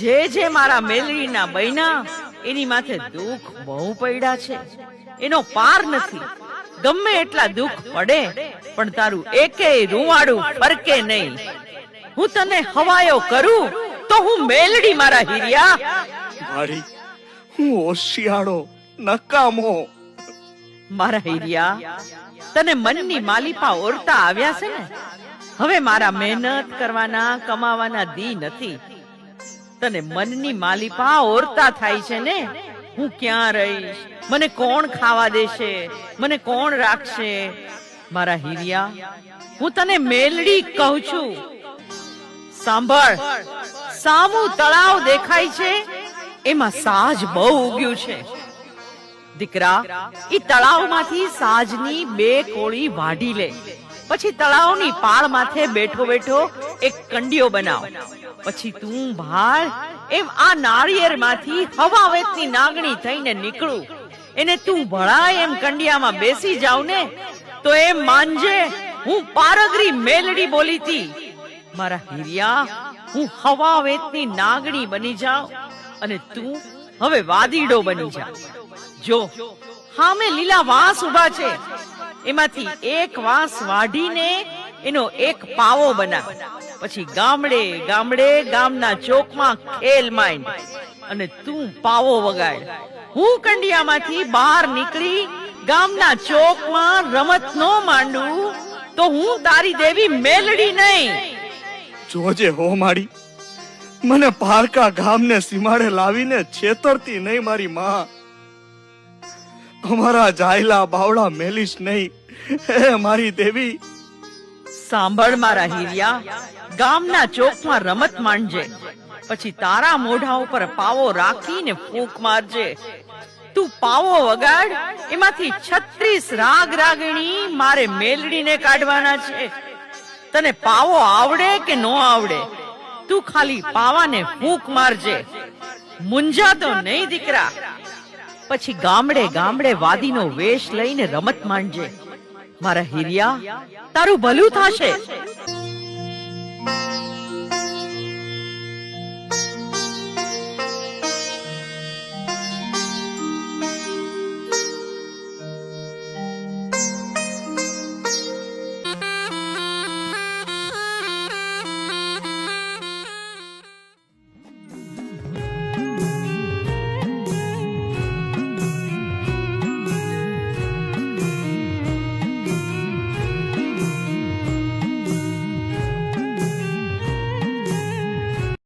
જે મારા મેલડીના બૈના એની માથે દુઃખ બહુ પડ્યા છે, એનો પાર નથી. ગમે એટલા દુઃખ પડે પણ તારું એકેય રૂવાડું ફરકે નહીં. હું તને હવાયો કરું તો હું મેલડી મારા હીરિયા. મારી હું હોશિયાળો નકામો. મારા હીરિયા, તને મનની માલિપા ઓરતા આવ્યા છે ને. હવે મારા મહેનત કરવાના કમાવાના દી નથી. તને મનની માલિપા ઓરતા થાય છે ને. હું ક્યાં રહીશ, મને કોણ ખાવા દેશે, મને કોણ રાખશે? મારા હીરિયા, હું તને મેલડી કહું છું. સાંભળ, સામું તળાવ દેખાય છે, એમાં સાજ બહુ ઉગ્યું છે. દીકરા, ઈ તળાવમાંથી સાજની 2 કોળી વાઢી લે. પછી તળાવની પાળ માથે બેઠો બેઠો એક કંડિયો બનાવ. પછી તું ભાળ એમ આ નાળિયેરમાંથી હવા વેતની નાગણી થઈને નીકળું. એને તું ભળાય એમ કંડિયામાં બેસી જાવ ને તો એમ માનજે હું પારગરી મેલડી બોલી તી. મારા હીરિયા, હું હવા વેતની નાગણી બની જાઉં અને તું હવે વાદીડો બની જા. જો સામે લીલા વાંસ ઉભા છે, એમાંથી એક વાંસ વાઢીને એનો એક પાવો બનાવ. પછી ગામડે ગામડે ગામના ચોકમાં ખેલ માંડ અને તું પાવો વગાડ. હું કંડિયામાંથી બહાર નીકળી ગામના ચોકમાં રમત નો માંડું તો હું તારી દેવી મેલડી નહીં. જોજે હો મારી, મને પારકા ગામને સીમાડે લાવીને છેતરતી નહીં મારી માં. અમારા જાયલા બાવડા મેલીશ નહીં હે મારી દેવી. સાંભળ મારા હીરિયા, ગામના ચોકમાં રમત માંડજે. પછી તારા મોઢા ઉપર પાવો રાખીને ફૂંક મારજે. તું પાવો વગાડ, એમાંથી 36 રાગ રાગણી મારે મેલડીને કાઢવાના છે. તને પાવો આવડે કે નો આવડે, તું ખાલી પાવાને ફૂંક મારજે. મુંજાતો નહીં દીકરા. પછી ગામડે ગામડે વાદીનો વેશ લઈને રમત માંડજે. મારા હીરિયા, તારું ભલું થશે.